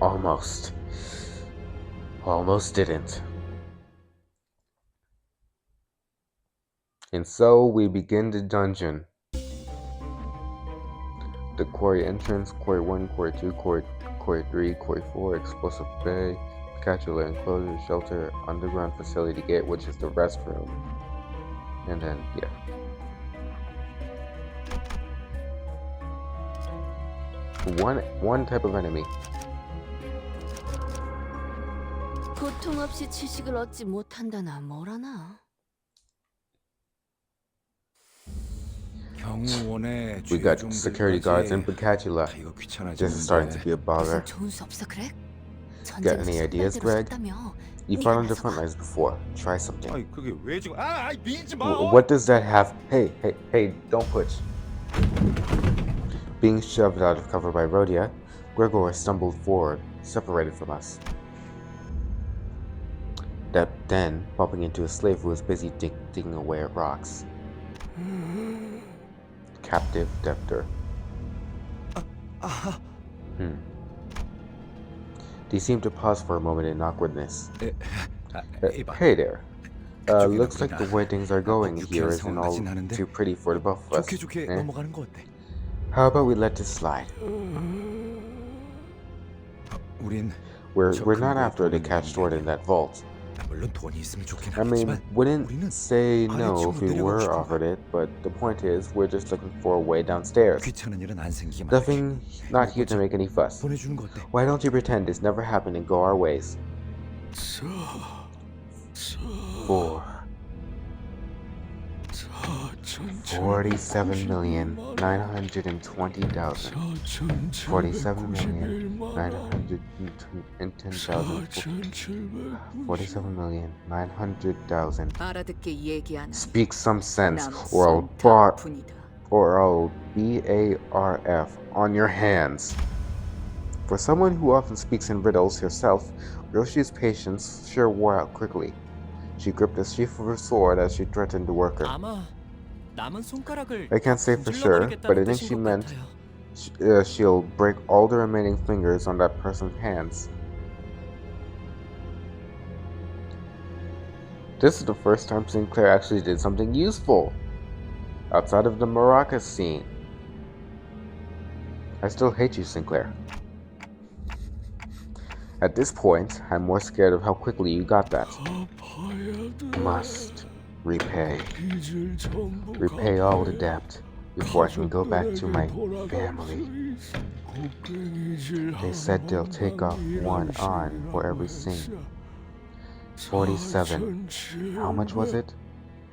Almost. Almost didn't. And so we begin the dungeon. The quarry entrance, quarry 1, quarry 2, quarry 3, quarry 4, explosive bay, Picatula enclosure, shelter, underground facility gate, which is the restroom. And then, yeah. One type of enemy. 고통 없이 지식을 얻지 못한다나 뭐라나. 경호원에 We got security guards in Picatula. 이거 귀찮아지는데. This is starting to be a bother. 무슨 좋은 수 없어 그래? Got any ideas, Greg? You fought on the front lines before. Try something. 아이 그게 왜 지금 밀지 마. What does that have? Hey, don't push. Being shoved out of cover by Rhodia, Gregor stumbled forward, separated from us. Then, bumping into a slave who was busy digging away at rocks. Captive debtor. They seemed to pause for a moment in awkwardness. Hey there. Looks like the way things are going here isn't all too pretty for the both of us. 좋게 Eh? 넘어가는 거 어때? How about we let this slide? 우린 We're not after to catch Sword in that vault. 물론 돈이 있으면 좋긴 I mean, 하겠지만 wouldn't say no if we were offered it, but the point is, we're just looking for a way downstairs. 귀찮은 일은 안 생기게 Nothing, not here to make any fuss. 보내주는 거 어때? Why don't you pretend this never happened and go our ways? 4. 47,920,000. 47,910,000. 47,900,000. 알아듣게 얘기하는 Speak some sense, 남 or 손타뿐이다. I'll BARF on your hands. For someone who often speaks in riddles herself, Roshi's patience sure wore out quickly. She gripped the sheath of her sword as she threatened the worker. 아마 남은 손가락을 I can't say for sure, but I think she meant she'll break all the remaining fingers on that person's hands. This is the first time Sinclair actually did something useful, outside of the maracas scene. I still hate you, Sinclair. At this point, I'm more scared of how quickly you got that. Must repay. Repay all the debt before I can go back to my family. They said they'll take off one on for every scene. 47. How much was it?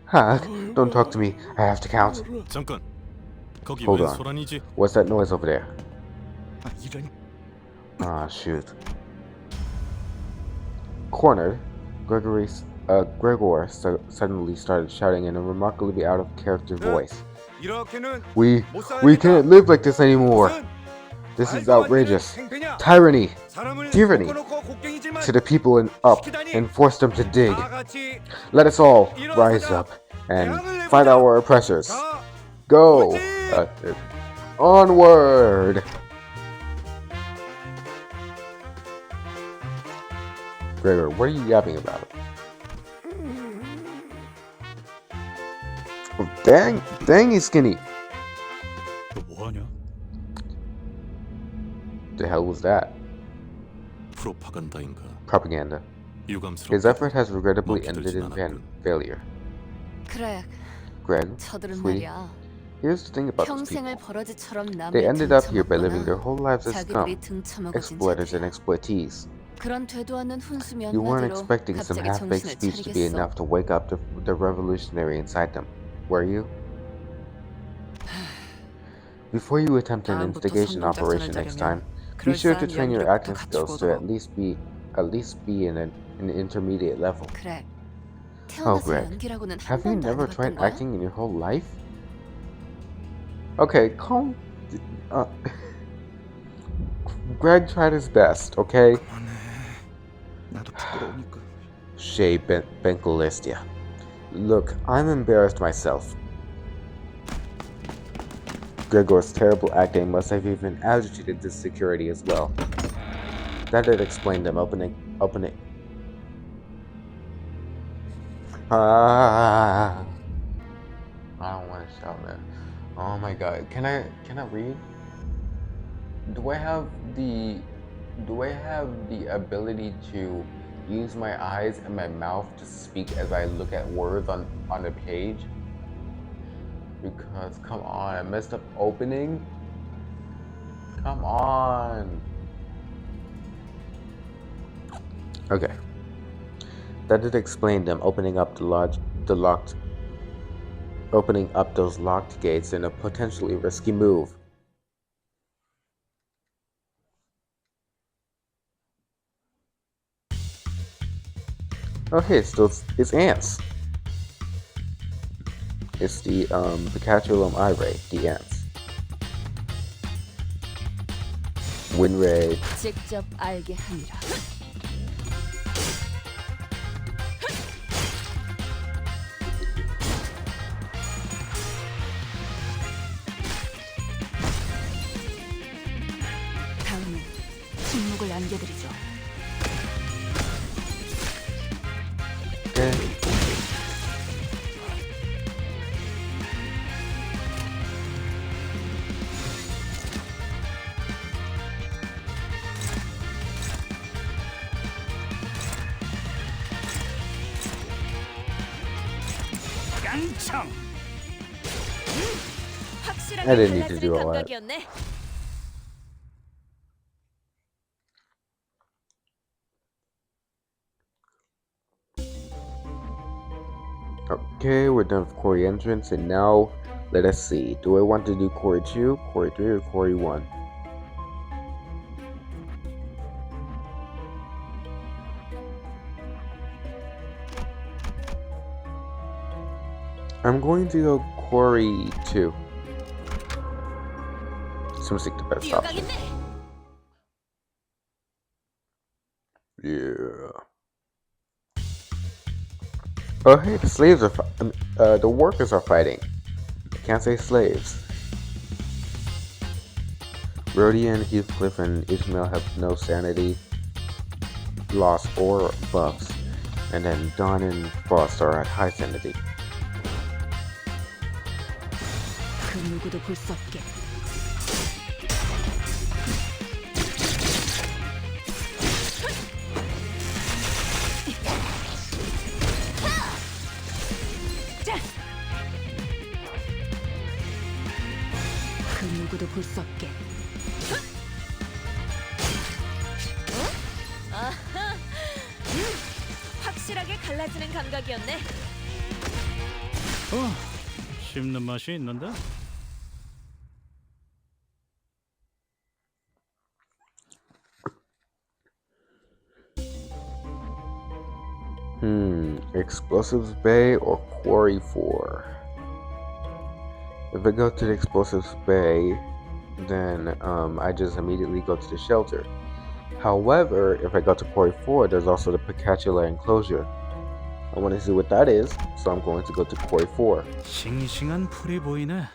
Ha! Don't talk to me. I have to count. 잠깐. 거기 Hold 웬 on. 소란이지? What's that noise over there? 이러니 Ah, shoot. Cornered, Gregor suddenly started shouting in a remarkably out-of-character voice. 이렇게는 We 못 살아니까. can't live like this anymore. This is outrageous. Tyranny tyranny to the people up and force them to dig. Let us all rise up and fight our oppressors. Go! Onward! Gregor, what are you yapping about? Oh, dang, he's skinny. 너 뭐하냐? The hell was that? 프로파간다인가? Propaganda. 유감스럽게. His effort has regrettably ended 먹히들진 in 않았군. failure. 그래, Greg, 저들은 sweetie, 말이야. here's the thing about these 평생을 people. 버러지처럼 남을 They ended up here by living their 등쳐먹거나 whole lives as scum, 자기들이 등쳐먹어진 exploiters and 자들. exploitees. 그런 되도 않는 훈수 You weren't 면마대로 expecting some 갑자기 half-baked 정신을 speech to be 차리겠어. enough to wake up the revolutionary inside them, were you? Before you attempt an 다음부터 instigation 선동작전을 operation next time, be sure to train your acting skills to at least be in an intermediate level. 그래. Oh, 태어나서 Greg, 연기라고는 한 have you 번도 안 never 해봤던 tried 거야? acting in your whole life? Okay, calm. Greg tried his best, okay? 나도 부끄러우니까 Shay Benkolistia. Look, I'm embarrassed myself. Gregor's terrible acting must have even agitated the security as well. That had explained them opening. I don't want to shout, man. Oh my god. Can I read? Do I have the ability to use my eyes and my mouth to speak as I look at words on a page? Because come on, I messed up opening. Come on. Okay. That did explain them opening up opening up those locked gates in a potentially risky move. Oh hey, it's ants. It's the Catulum irae, the ants. Win rate. 직접 알게 하니라. 다음은 침묵을 안겨드리죠. Okay. 깡총. 확실하게 I didn't need to 갈라지는 do all that. 감각이었네. Okay, we're done with Quarry entrance, and now let us see. Do I want to do Quarry 2, Quarry 3, or Quarry 1? I'm going to go Quarry 2. Seems like the best option. 뛰어가겠네. Yeah. Oh, hey, the slaves are the workers are fighting. I can't say slaves. Rodian, Heathcliff, and Ishmael have no sanity, loss, or buffs. And then Dawn and Frost are at high sanity. 그 누구도 볼 수 없게. 그 누구도 볼 수 없게. 아하. 확실하게 갈라지는 감각이었네. 씹는 맛이 있는데? Explosives Bay or Quarry 4? If I go to the Explosives Bay, then I just immediately go to the shelter. However, if I go to Quarry 4, there's also the Picatula enclosure. I want to see what that is, so I'm going to go to Quarry 4. 싱싱한 풀이 보이네.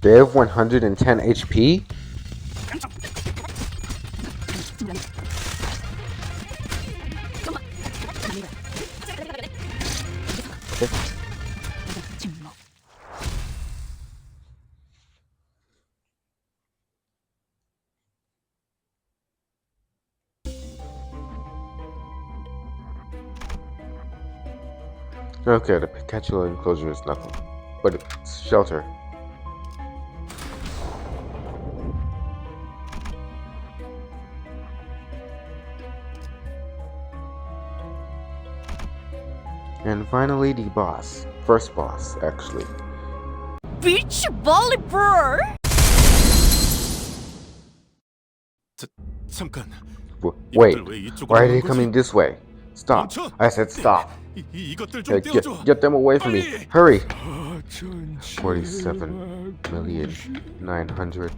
They have 110 HP? 침묵. Okay, the Picatula enclosure is nothing, but it's shelter. And finally, the boss. First boss, actually. 비치 볼리볼. 잠깐. Wait, 왜 이쪽으로 why are 오는 they 거지? coming this way? Stop. 멈춰! I said stop. 이것들 좀 Get, 떼어줘. get them away from me. 빨리! Hurry. 47,900,000.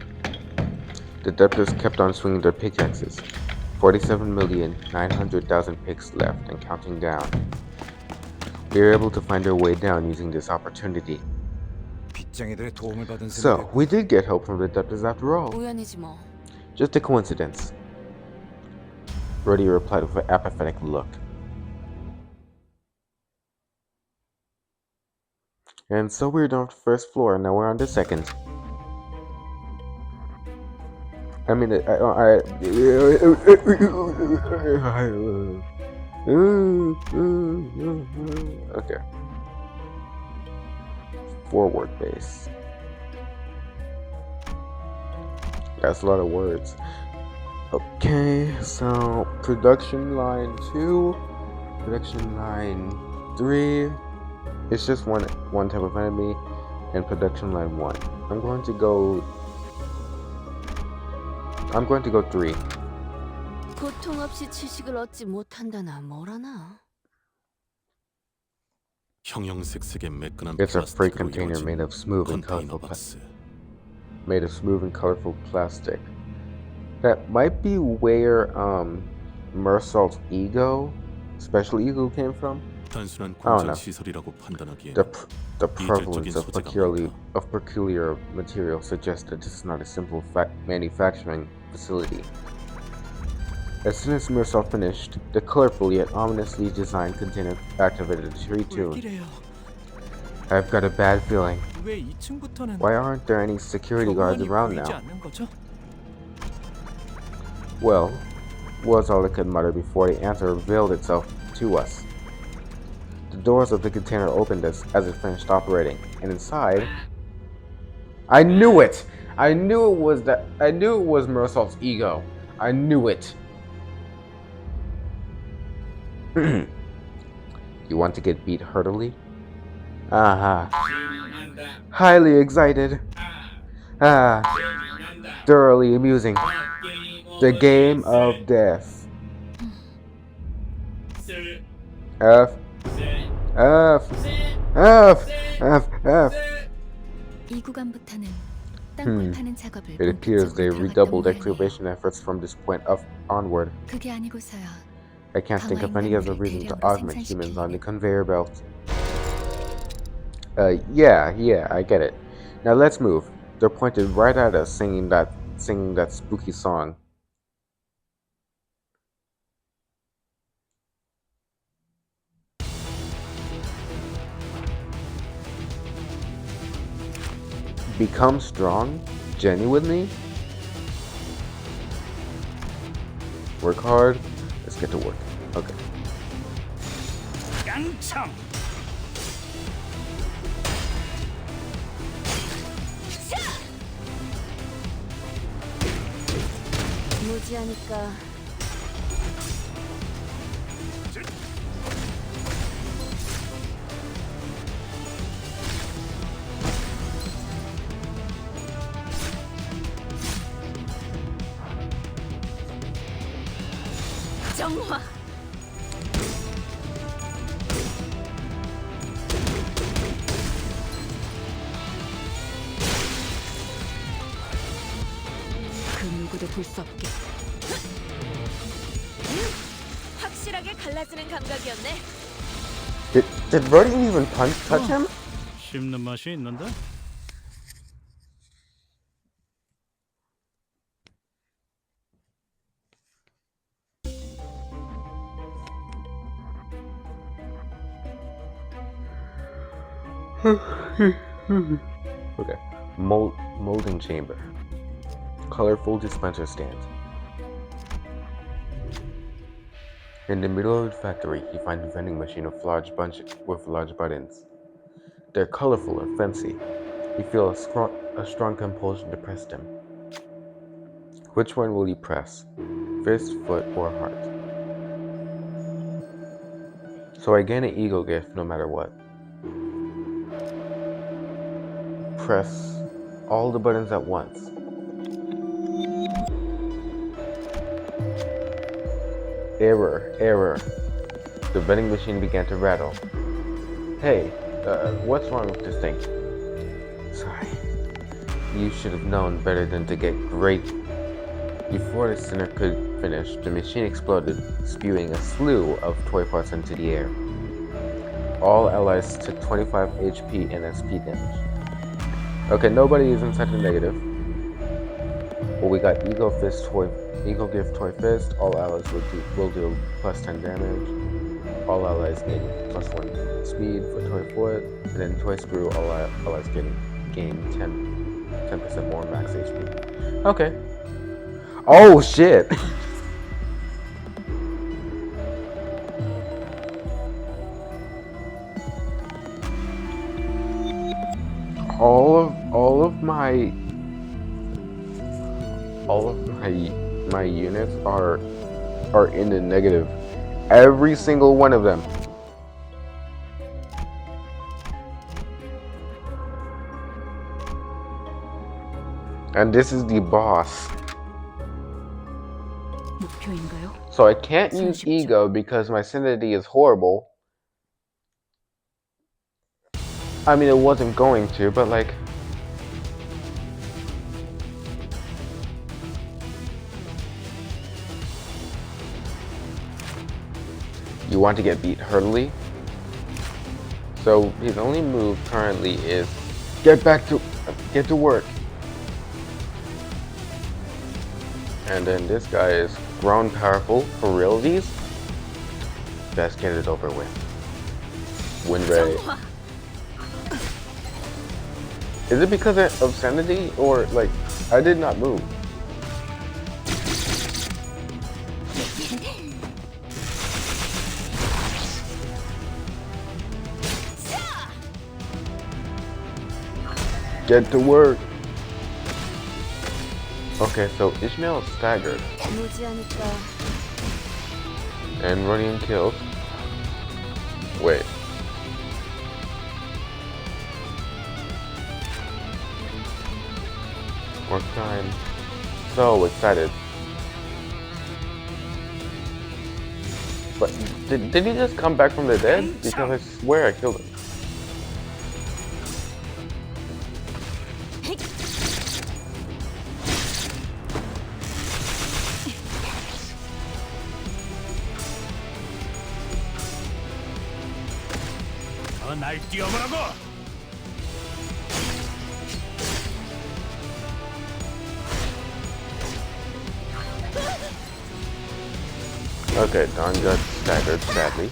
The debtors kept on swinging their pickaxes. 47,900,000 picks left and counting down. They were able to find their way down using this opportunity. 빗장애들의 도움을 받은 So, we did get help from the debtors after all. 우연이지 뭐. Just a coincidence. Brody replied with an apathetic look. And so we're done with the first floor, and now we're on the second. I mean, okay. Forward base. That's a lot of words. Okay, so production line 2, production line 3. It's just one type of enemy, and production line 1. I'm going to go 3. 고통 없이 지식을 얻지 못한다나 뭐라나. 형형색색의 매끈한 It's a freight 플라스틱으로 container 이루어진 made of smooth and 컨테이너 colorful 박스. plastic. That might be where Mersault's ego, special ego, came from. 단순한 I don't 공장 know. 시설이라고 판단하기에는 The 이질적인 prevalence of 소재가 peculiar material suggests that this is not a simple manufacturing facility. As soon as Mersault finished, the colorful yet ominously designed container activated the tree tune. I've got a bad feeling. 왜 2층부터는 Why aren't there any security guards 벽면이 around 보이지 now? 않는 거죠? Well, was all it could mutter before the answer revealed itself to us. The doors of the container opened as it finished operating, and inside... I knew it! I knew it was Mersault's ego. I knew it. You want to get beat heartily? Aha. Highly excited. Thoroughly amusing. The game of death. F. 이 구간부터는 땅굴 파는 작업을 It appears they 본격적으로 redoubled 들어갔던 excavation efforts from this point onward. 그게 아니고서야. I can't think of any other reason to augment humans on the conveyor belt. Yeah, I get it. Now let's move. They're pointed right at us, singing that spooky song. Become strong? Genuinely? Work hard. Let's get to work. Okay. 깡총. 무지하니까 정화. 그 누구도 볼 수 없게. 확실하게 갈라지는 감각이었네. Did Verdi even touch him? 씹는 맛이 있는데? Okay. Molding chamber. Colorful dispenser stand. In the middle of the factory, you find a vending machine with large buttons. They're colorful and fancy. You feel a strong compulsion to press them. Which one will you press? Fist, foot, or heart? So I gain an ego gift no matter what. Press all the buttons at once. Error. The vending machine began to rattle. Hey, what's wrong with this thing? Sorry. You should have known better than to get great. Before the sinner could finish, the machine exploded, spewing a slew of toy parts into the air. All allies took 25 HP and SP damage. Okay, nobody is inside the negative. Well, we got Ego Gift Toy Fist. All allies will do plus 10 damage. All allies gain plus 1 speed for Toy Foot. And then Toy Screw, all allies gain 10% more max HP. Okay. Oh shit! all of my units are in the negative. Every single one of them. And this is the boss. 목표인가요? So I can't use ego because my sanity is horrible. I mean, it wasn't going to, but like... You want to get beat hurdily? So his only move currently is get to work. And then this guy is grown powerful for realties. Best get it over with. Win rate. Is it because of sanity or like I did not move? Get to work. Okay, so Ishmael is staggered 무지하니까 and Rodian killed. Wait. Work time. So excited. But did he just come back from the dead? Because I swear I killed him. 날 뛰어보라고. Okay, Don got staggered, sadly.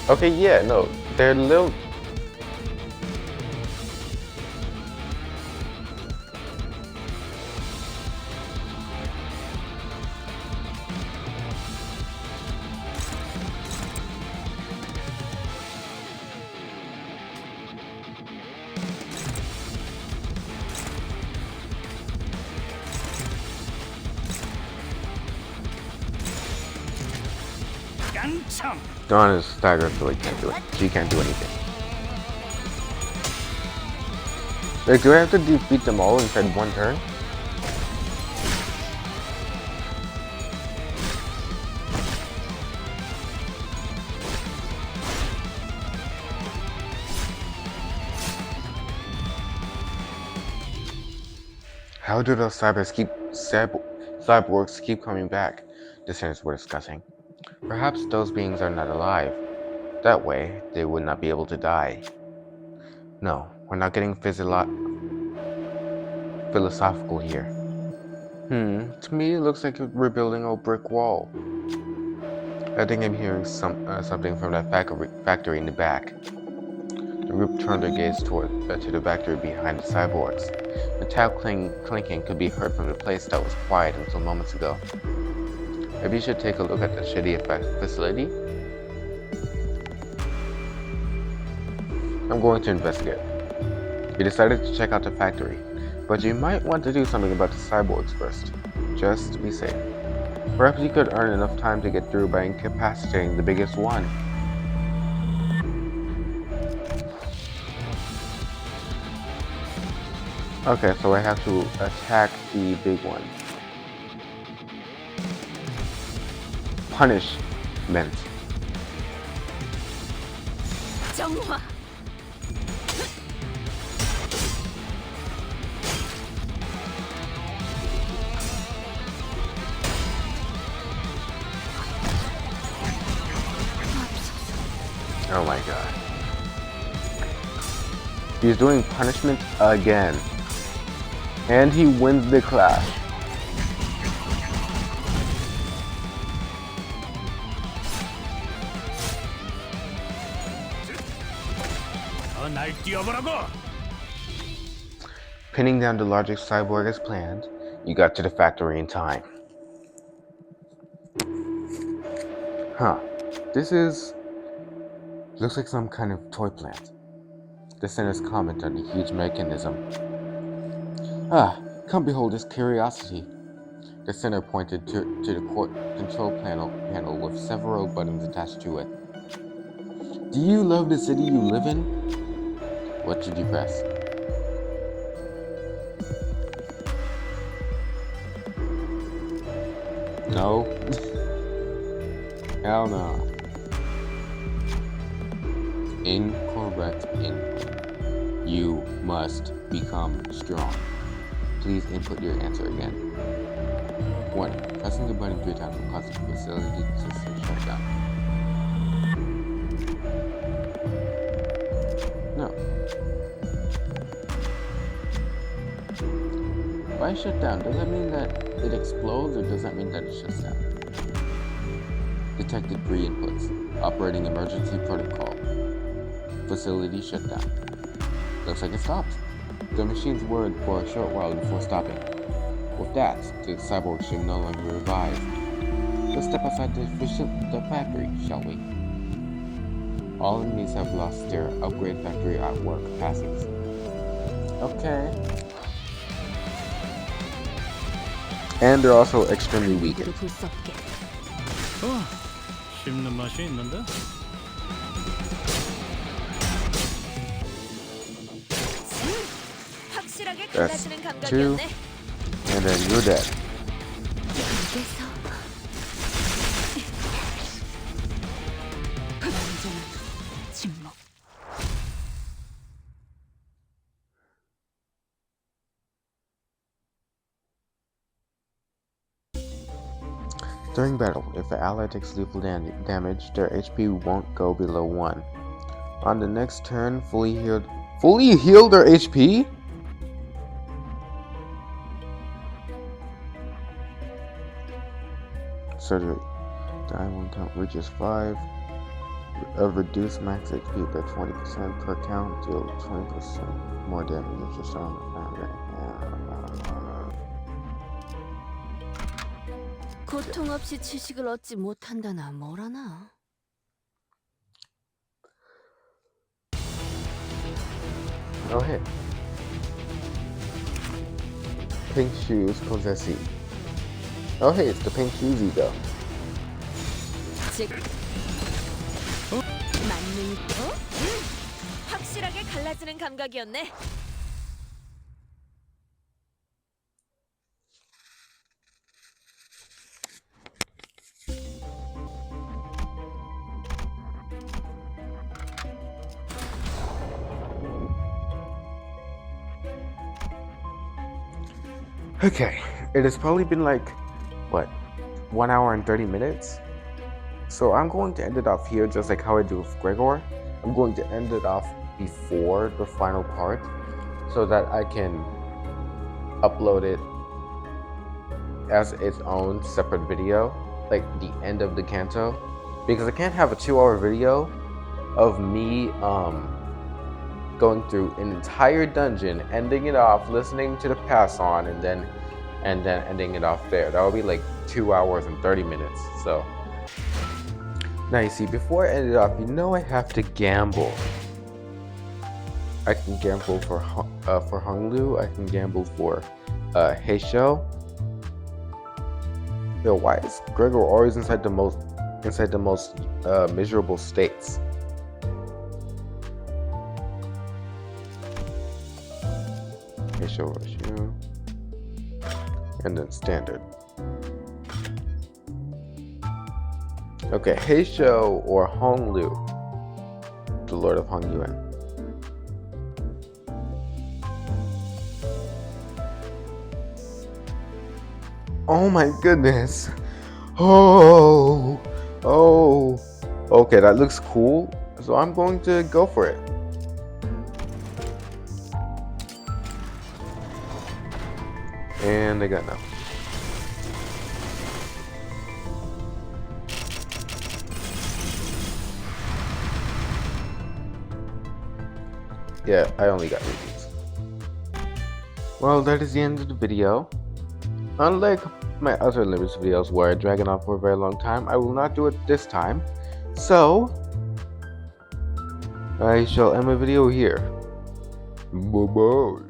Okay, yeah, no, they're little... 깡총. Dawn is staggered, so he can't do it. She can't do anything. Like, do I have to defeat them all inside one turn? How do those cyborgs keep coming back? The senators were discussing. Perhaps those beings are not alive. That way, they would not be able to die. No, we're not getting philosophical here. To me it looks like we're building a brick wall. I think I'm hearing something from that factory in the back. The group turned their gaze to the factory behind the cyborgs. The tile clinking could be heard from the place that was quiet until moments ago. Maybe you should take a look at the shitty facility. I'm going to investigate. You decided to check out the factory, but you might want to do something about the cyborgs first, just to be safe. Perhaps you could earn enough time to get through by incapacitating the biggest one. Okay, so I have to attack the big one. Punishment. 정화. Oh my god. He's doing punishment again. And he wins the clash. 날 뛰어보라고. Pinning down the largest cyborg as planned, you got to the factory in time. Huh. This looks like some kind of toy plant. The center's comment on the huge mechanism. Ah, come behold this curiosity. The center pointed to the control panel with several buttons attached to it. Do you love the city you live in? What should you press? No? Hell no. Incorrect input. You must become strong. Please input your answer again. 1. Pressing the button 3 times will cause the facility to shut down. No. By shut down, does that mean that it explodes or does that mean that it shuts down? Detected 3 inputs. Operating emergency protocol. Facility shut down. Looks like it stopped. The machine's whirred for a short while before stopping. With that, the cyborg should no longer revive. Let's step outside the factory, shall we? All enemies have lost their upgrade factory artwork capacities. Okay. And they're also extremely weakened. 누구도 볼 수 없게. 씹는 맛이 있는데? 확실하게 That's 갈라지는 2, 감각이었네. and then you're dead. 입에서 완전한 침묵. During battle, if an ally takes lethal damage, their HP won't go below 1. On the next turn, fully heal their HP? Surgery. Die one count reaches 5. Reduce max HP by 20% per count. Deal 20% more damage if just on. 고통 없이 지식을 얻지 못한다나 뭐라나. Oh hey. Pink shoes possessing. Oh hey, it's the pink shoes ego. 즉 맞는 거? 확실하게 갈라지는 감각이었네. Okay, it has probably been like, what, 1 hour and 30 minutes? So I'm going to end it off here just like how I do with Gregor. I'm going to end it off before the final part so that I can upload it as its own separate video, like the end of the canto. Because I can't have a 2-hour video of me going through an entire dungeon, ending it off, listening to the pass on, and then ending it off there. That would be like 2 hours and 30 minutes. So now you see, before I end it off, you know I have to gamble. I can gamble for Honglu. I can gamble for Heisho. Yo, why is Gregor always inside the most miserable states? Heisho ratio, and then standard. Okay, Heisho or Honglu, the Lord of Hongyuan. Oh my goodness! Oh, okay, that looks cool. So I'm going to go for it. And I got nothing. Yeah, I only got repeats. Well, that is the end of the video. Unlike my other Limbus videos where I drag it on for a very long time, I will not do it this time. So, I shall end my video here. Bye-bye.